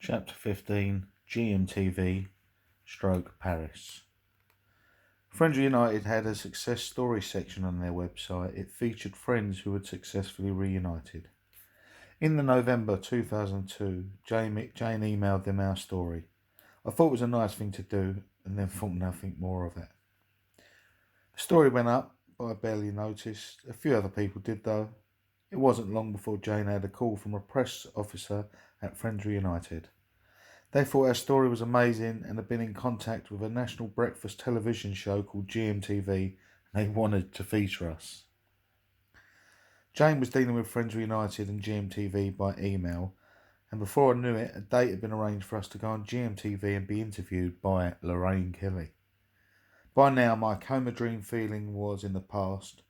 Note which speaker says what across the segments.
Speaker 1: Chapter 15, Gmtv, Paris. Friends United had a success story section on their website. It featured friends who had successfully reunited. In the November 2002, Jane emailed them our story. I thought it was a nice thing to do, and then thought nothing more of it. The story went up, but I barely noticed. A few other people did though. It wasn't long before Jane had a call from a press officer at Friends Reunited. They thought our story was amazing and had been in contact with a national breakfast television show called Gmtv, and they wanted to feature us. Jane was dealing with Friends Reunited and Gmtv by email, and before I knew it, a date had been arranged for us to go on Gmtv and be interviewed by Lorraine Kelly. By now, my coma dream feeling was in the past,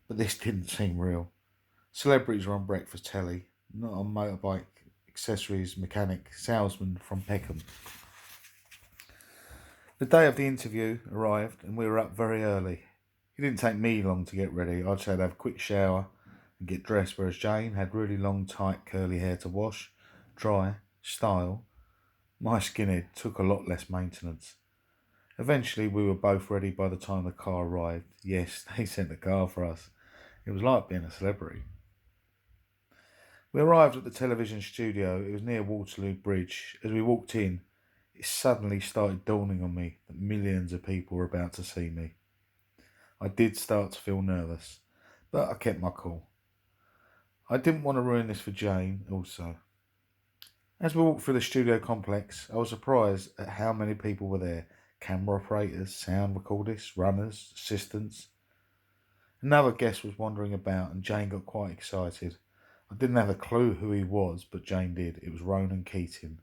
Speaker 1: but this didn't seem real. Celebrities were on breakfast telly, not on motorbike accessories mechanic salesman from Peckham. The day of the interview arrived and we were up very early. It didn't take me long to get ready. I'd say I'd have a quick shower and get dressed, whereas Jane had really long, tight, curly hair to wash, dry, style. My skinhead took a lot less maintenance. Eventually we were both ready by the time the car arrived. Yes, they sent the car for us. It was like being a celebrity. We arrived at the television studio. It was near Waterloo Bridge. As we walked in, it suddenly started dawning on me that millions of people were about to see me. I did start to feel nervous, but I kept my cool. I didn't want to ruin this for Jane also. As we walked through the studio complex, I was surprised at how many people were there. Camera operators, sound recordists, runners, assistants. Another guest was wandering about and Jane got quite excited. I didn't have a clue who he was, but Jane did. It was Ronan Keating,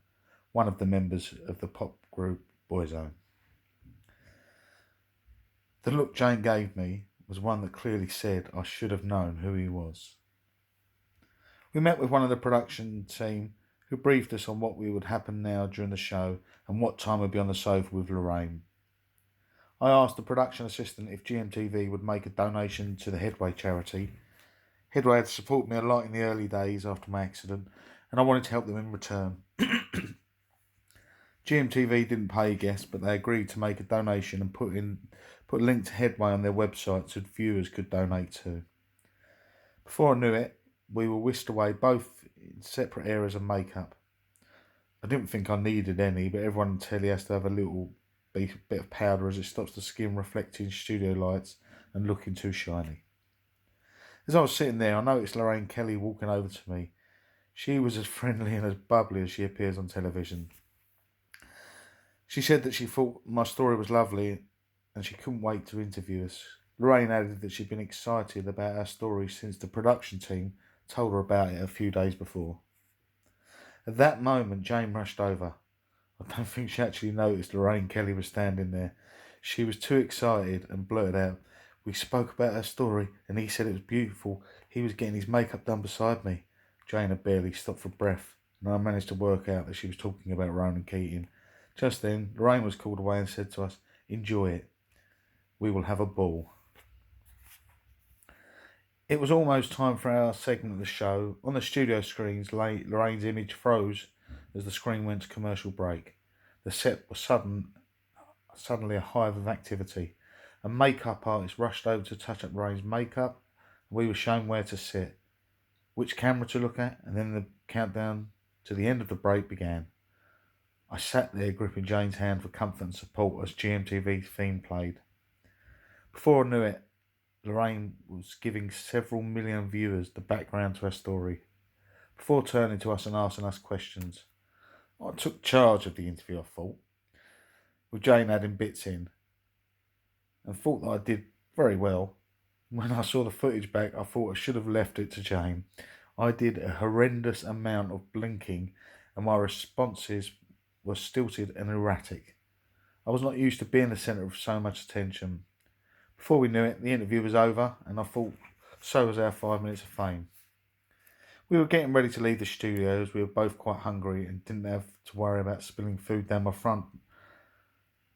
Speaker 1: one of the members of the pop group Boyzone. The look Jane gave me was one that clearly said I should have known who he was. We met with one of the production team who briefed us on what would happen now during the show and what time we'd be on the sofa with Lorraine. I asked the production assistant if Gmtv would make a donation to the Headway charity. Headway had supported me a lot in the early days after my accident, and I wanted to help them in return. Gmtv didn't pay guests, but they agreed to make a donation and put a link to Headway on their website so viewers could donate too. Before I knew it, we were whisked away, both in separate areas of makeup. I didn't think I needed any, but everyone on telly has to have a little bit of powder as it stops the skin reflecting studio lights and looking too shiny. As I was sitting there, I noticed Lorraine Kelly walking over to me. She was as friendly and as bubbly as she appears on television. She said that she thought my story was lovely and she couldn't wait to interview us. Lorraine added that she'd been excited about our story since the production team told her about it a few days before. At that moment, Jane rushed over. I don't think she actually noticed Lorraine Kelly was standing there. She was too excited and blurted out, "We spoke about her story and he said it was beautiful. He was getting his makeup done beside me." Jane had barely stopped for breath, and I managed to work out that she was talking about Ronan Keating. Just then, Lorraine was called away and said to us, "Enjoy it. We will have a ball." It was almost time for our segment of the show. On the studio screens, Lorraine's image froze as the screen went to commercial break. The set was suddenly a hive of activity. A makeup artist rushed over to touch up Lorraine's makeup, and we were shown where to sit, which camera to look at, and then the countdown to the end of the break began. I sat there gripping Jane's hand for comfort and support as Gmtv theme played. Before I knew it, Lorraine was giving several million viewers the background to her story, before turning to us and asking us questions. I took charge of the interview, I thought, with Jane adding bits in, and thought that I did very well. When I saw the footage back, I thought I should have left it to Jane. I did a horrendous amount of blinking, and my responses were stilted and erratic. I was not used to being the centre of so much attention. Before we knew it, the interview was over, and I thought so was our 5 minutes of fame. We were getting ready to leave the studio as we were both quite hungry and didn't have to worry about spilling food down my front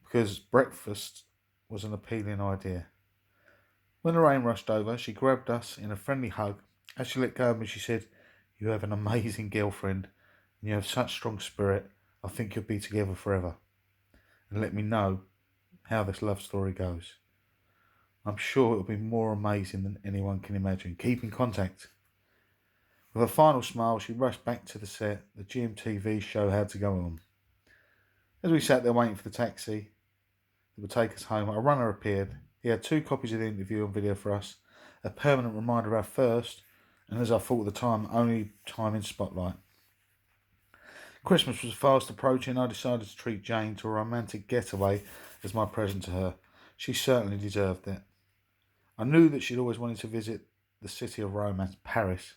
Speaker 1: because breakfast was an appealing idea. When Lorraine rushed over, she grabbed us in a friendly hug. As she let go of me, she said, "You have an amazing girlfriend and you have such strong spirit. I think you'll be together forever. And let me know how this love story goes. I'm sure it'll be more amazing than anyone can imagine. Keep in contact." With a final smile, she rushed back to the set. The Gmtv show had to go on. As we sat there waiting for the taxi that would take us home, a runner appeared. He had 2 copies of the interview on video for us, a permanent reminder of our first, and as I thought at the time, only time in Spotlight. Christmas was fast approaching. I decided to treat Jane to a romantic getaway as my present to her. She certainly deserved it. I knew that she'd always wanted to visit the city of romance, Paris.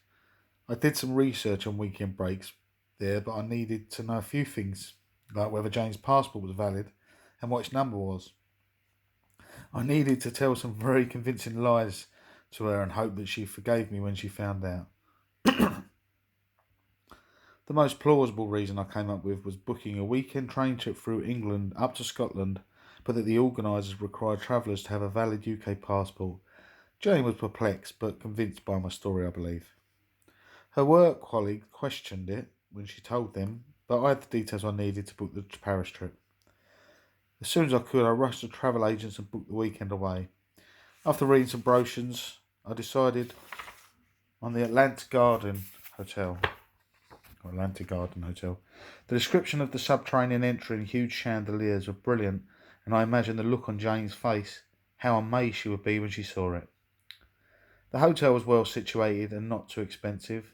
Speaker 1: I did some research on weekend breaks there, but I needed to know a few things, like whether Jane's passport was valid and what its number was. I needed to tell some very convincing lies to her and hope that she forgave me when she found out. The most plausible reason I came up with was booking a weekend train trip through England up to Scotland, but that the organisers required travellers to have a valid UK passport. Jane was perplexed, but convinced by my story, I believe. Her work colleague questioned it when she told them, but I had the details I needed to book the Paris trip. As soon as I could, I rushed to travel agents and booked the weekend away. After reading some brochures, I decided on the Atlantic Garden Hotel. The description of the subterranean entry and huge chandeliers were brilliant, and I imagined the look on Jane's face, how amazed she would be when she saw it. The hotel was well situated and not too expensive.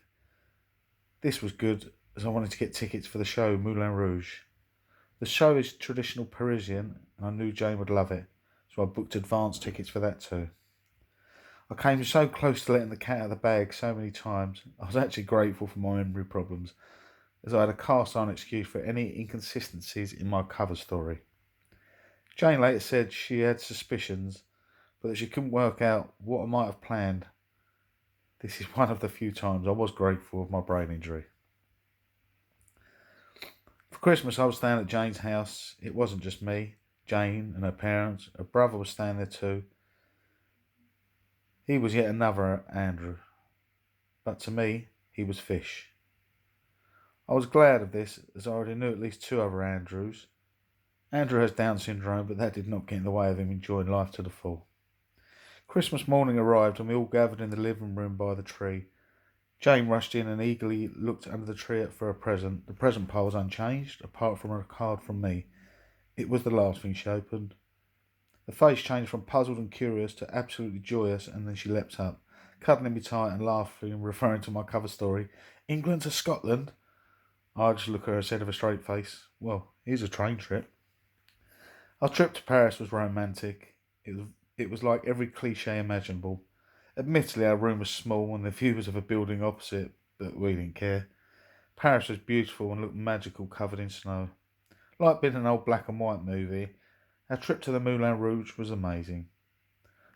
Speaker 1: This was good, as I wanted to get tickets for the show Moulin Rouge. The show is traditional Parisian, and I knew Jane would love it, so I booked advance tickets for that too. I came so close to letting the cat out of the bag so many times. I was actually grateful for my memory problems, as I had a cast-iron excuse for any inconsistencies in my cover story. Jane later said she had suspicions, but that she couldn't work out what I might have planned. This is one of the few times I was grateful of my brain injury. For Christmas, I was staying at Jane's house. It wasn't just me, Jane and her parents. Her brother was staying there too. He was yet another Andrew, but to me, he was Fish. I was glad of this, as I already knew at least 2 other Andrews. Andrew has Down syndrome, but that did not get in the way of him enjoying life to the full. Christmas morning arrived and we all gathered in the living room by the tree. Jane rushed in and eagerly looked under the tree for a present. The present pile was unchanged, apart from a card from me. It was the last thing she opened. The face changed from puzzled and curious to absolutely joyous, and then she leapt up, cuddling me tight and laughing and referring to my cover story. "England to Scotland?" I just looked at her and said with a straight face, "Well, here's a train trip." Our trip to Paris was romantic. It was like every cliche imaginable. Admittedly, our room was small and the view was of a building opposite, but we didn't care. Paris was beautiful and looked magical, covered in snow. Like being an old black and white movie, our trip to the Moulin Rouge was amazing.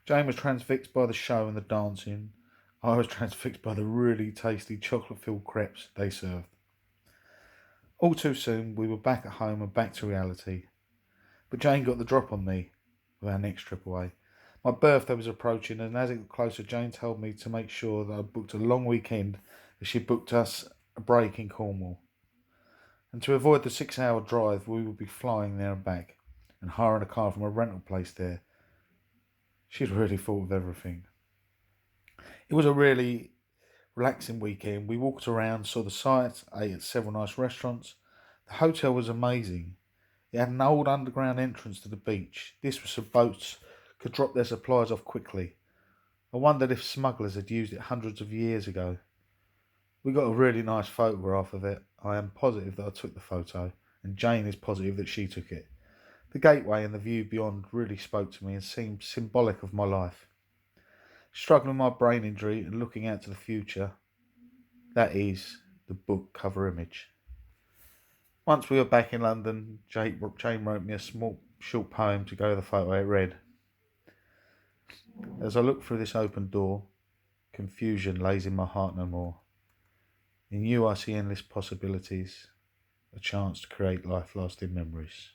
Speaker 1: Jane was transfixed by the show and the dancing. I was transfixed by the really tasty chocolate-filled crepes they served. All too soon, we were back at home and back to reality. But Jane got the drop on me with our next trip away. My birthday was approaching, and as it got closer, Jane told me to make sure that I booked a long weekend, as she booked us a break in Cornwall. And to avoid the 6-hour drive, we would be flying there and back, and hiring a car from a rental place there. She'd really thought of everything. It was a really relaxing weekend. We walked around, saw the sights, ate at several nice restaurants. The hotel was amazing. It had an old underground entrance to the beach. This was so boats could drop their supplies off quickly. I wondered if smugglers had used it hundreds of years ago. We got a really nice photograph of it. I am positive that I took the photo, and Jane is positive that she took it. The gateway and the view beyond really spoke to me and seemed symbolic of my life. Struggling with my brain injury and looking out to the future, that is the book cover image. Once we were back in London, Jane wrote me a short poem to go with the photo. It read, "As I look through this open door, confusion lays in my heart no more. In you I see endless possibilities, a chance to create life-lasting memories."